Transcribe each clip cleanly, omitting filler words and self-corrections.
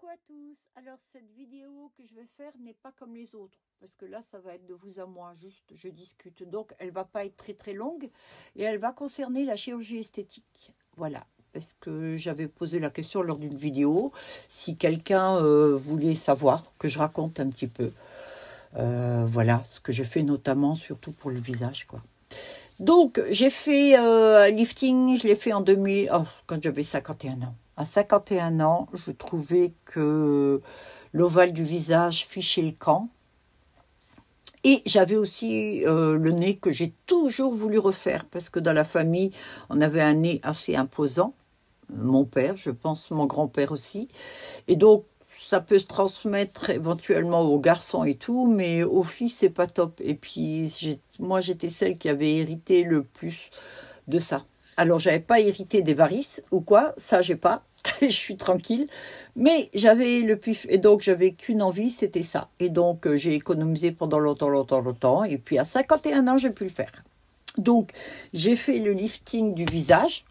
Coucou à tous. Alors cette vidéo que je vais faire n'est pas comme les autres parce que là ça va être de vous à moi, juste je discute. Donc elle va pas être très longue et elle va concerner la chirurgie esthétique. Voilà, parce que j'avais posé la question lors d'une vidéo si quelqu'un voulait savoir que je raconte un petit peu. Voilà, ce que j'ai fait notamment surtout pour le visage quoi. Donc, j'ai fait un lifting, je l'ai fait en 2000, quand j'avais 51 ans. À 51 ans, je trouvais que l'ovale du visage fichait le camp. Et j'avais aussi le nez que j'ai toujours voulu refaire, parce que dans la famille, on avait un nez assez imposant. Mon père, je pense, mon grand-père aussi. Et donc, ça peut se transmettre éventuellement aux garçons et tout, mais aux filles, c'est pas top. Et puis, moi, j'étais celle qui avait hérité le plus de ça. Alors, j'avais pas hérité des varices ou quoi, ça, j'ai pas. Je suis tranquille. Mais j'avais le pif, et donc, j'avais qu'une envie, c'était ça. Et donc, j'ai économisé pendant longtemps. Et puis, à 51 ans, j'ai pu le faire. Donc, j'ai fait le lifting du visage.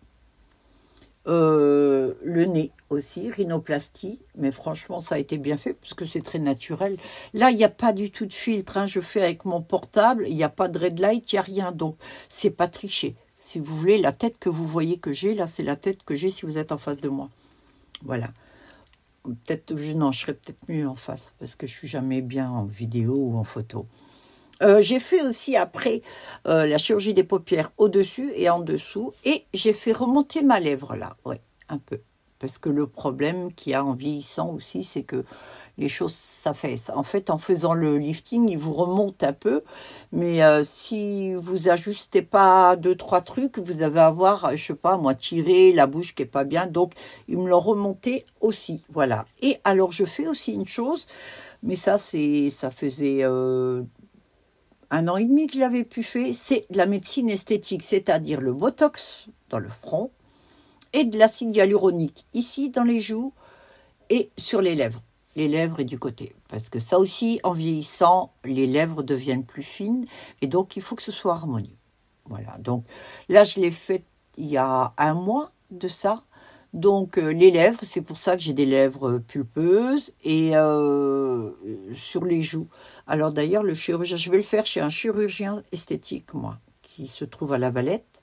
Le nez aussi, rhinoplastie, mais franchement ça a été bien fait parce que c'est très naturel. Là il n'y a pas du tout de filtre, hein. Je fais avec mon portable, il n'y a pas de red light, il n'y a rien, donc c'est pas triché. Si vous voulez, la tête que vous voyez que j'ai là, c'est la tête que j'ai si vous êtes en face de moi. Voilà. Peut-être, non, je serais peut-être mieux en face parce que je suis jamais bien en vidéo ou en photo. J'ai fait aussi après la chirurgie des paupières au-dessus et en dessous. Et j'ai fait remonter ma lèvre là, ouais, un peu. Parce que le problème qu'il y a en vieillissant aussi, c'est que les choses s'affaissent. En fait, en faisant le lifting, il vous remonte un peu. Mais si vous ajustez pas 2-3 trucs, vous allez avoir, je sais pas, moi, tiré, la bouche qui est pas bien. Donc, ils me l'ont remonté aussi, voilà. Et alors, je fais aussi une chose, mais ça faisait... 1 an et demi que je l'avais pu faire, c'est de la médecine esthétique, c'est-à-dire le botox dans le front et de l'acide hyaluronique ici dans les joues et sur les lèvres et du côté. Parce que ça aussi, en vieillissant, les lèvres deviennent plus fines et donc il faut que ce soit harmonieux. Voilà, donc là je l'ai fait il y a 1 mois de ça. Donc les lèvres, c'est pour ça que j'ai des lèvres pulpeuses et sur les joues. Alors d'ailleurs, le chirurgien, je vais le faire chez un chirurgien esthétique, moi, qui se trouve à La Valette.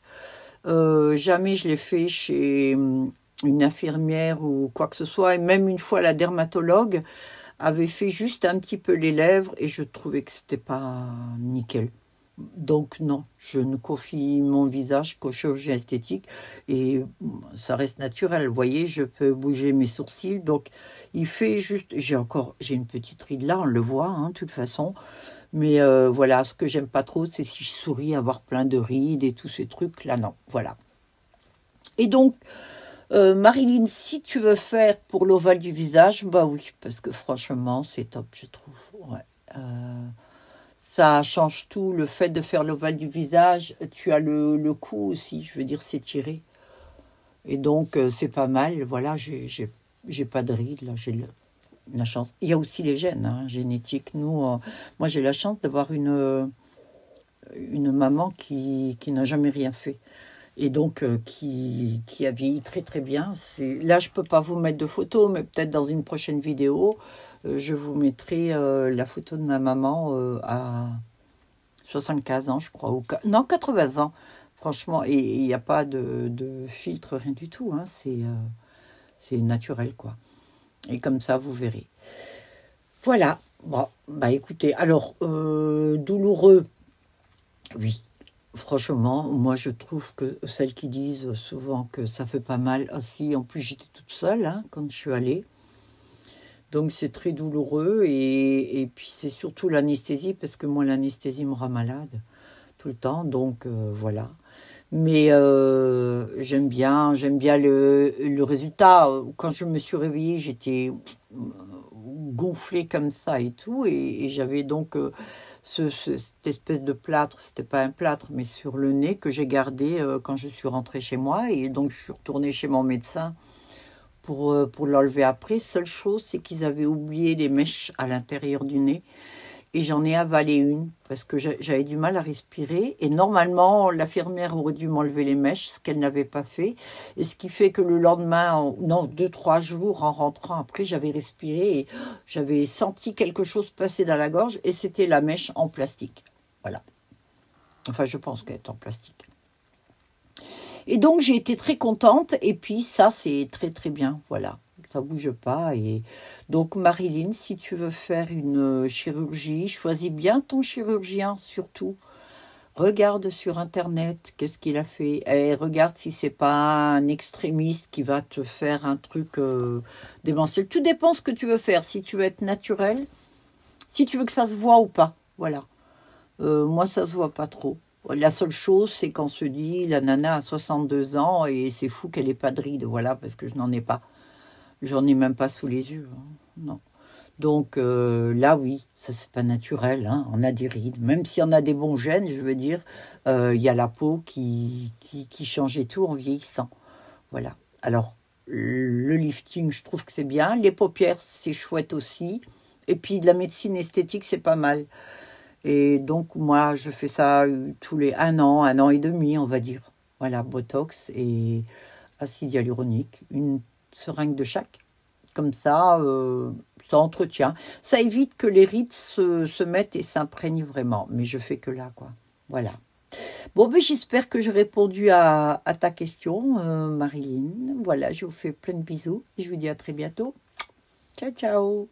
Jamais je l'ai fait chez une infirmière ou quoi que ce soit. Et même une fois, la dermatologue avait fait juste un petit peu les lèvres et je trouvais que c'était pas nickel. Donc non, je ne confie mon visage qu'au chirurgien esthétique et ça reste naturel. Vous voyez, je peux bouger mes sourcils. Donc il fait juste, j'ai une petite ride là, on le voit, hein, de toute façon. Mais voilà, ce que j'aime pas trop, c'est si je souris, avoir plein de rides et tous ces trucs là, non, voilà. Et donc, Marilyn, si tu veux faire pour l'ovale du visage, bah oui, parce que franchement, c'est top, je trouve. Ouais. Ça change tout, le fait de faire l'ovale du visage, tu as le cou aussi, je veux dire, c'est tiré. Et donc, c'est pas mal, voilà, j'ai pas de rides, là, j'ai la chance. Il y a aussi les gènes, hein, génétiques. Nous, moi, j'ai la chance d'avoir une maman qui n'a jamais rien fait. Et donc, qui a vieilli très bien. Là, je peux pas vous mettre de photos, mais peut-être dans une prochaine vidéo, je vous mettrai la photo de ma maman à 75 ans, je crois. Non, 80 ans, franchement. Et il n'y a pas de filtre, rien du tout. Hein, c'est naturel, quoi. Et comme ça, vous verrez. Voilà. Bon, bah écoutez, alors, douloureux, oui. Franchement, moi je trouve que celles qui disent souvent que ça fait pas mal, aussi, en plus j'étais toute seule hein, quand je suis allée, donc c'est très douloureux et puis c'est surtout l'anesthésie parce que moi l'anesthésie me rend malade tout le temps, donc voilà. Mais j'aime bien le résultat. Quand je me suis réveillée, j'étais gonflée comme ça et tout, et j'avais donc cette espèce de plâtre, c'était pas un plâtre, mais sur le nez que j'ai gardé quand je suis rentrée chez moi, et donc je suis retournée chez mon médecin pour l'enlever après. Seule chose, c'est qu'ils avaient oublié les mèches à l'intérieur du nez, et j'en ai avalé une parce que j'avais du mal à respirer. Et normalement, l'infirmière aurait dû m'enlever les mèches, ce qu'elle n'avait pas fait. Et ce qui fait que le lendemain, non, 2-3 jours en rentrant après, j'avais respiré et j'avais senti quelque chose passer dans la gorge et c'était la mèche en plastique. Voilà. Enfin, je pense qu'elle est en plastique. Et donc, j'ai été très contente. Et puis, ça, c'est très, très bien. Voilà. Ça bouge pas. Et donc, Marilyn, si tu veux faire une chirurgie, choisis bien ton chirurgien, surtout. Regarde sur Internet qu'est-ce qu'il a fait. Et regarde si c'est pas un extrémiste qui va te faire un truc démentiel. Tout dépend ce que tu veux faire. Si tu veux être naturel, si tu veux que ça se voit ou pas. Voilà. Moi, ça se voit pas trop. La seule chose, c'est qu'on se dit, la nana a 62 ans et c'est fou qu'elle ait pas de rides. Voilà, parce que je n'en ai pas. J'en ai même pas sous les yeux. Hein. Non. Donc là, oui, ça c'est pas naturel. Hein. On a des rides. Même si on a des bons gènes, je veux dire, il y a la peau qui change et tout en vieillissant. Voilà. Alors, le lifting, je trouve que c'est bien. Les paupières, c'est chouette aussi. Et puis, de la médecine esthétique, c'est pas mal. Et donc, moi, je fais ça tous les 1 an et demi, on va dire. Voilà, Botox et acide hyaluronique, une seringue de chaque. Comme ça entretient. Ça évite que les rides se mettent et s'imprègnent vraiment. Mais je fais que là, quoi. Voilà. Bon, ben, j'espère que j'ai répondu à ta question, Marilyn. Voilà, je vous fais plein de bisous et je vous dis à très bientôt. Ciao, ciao.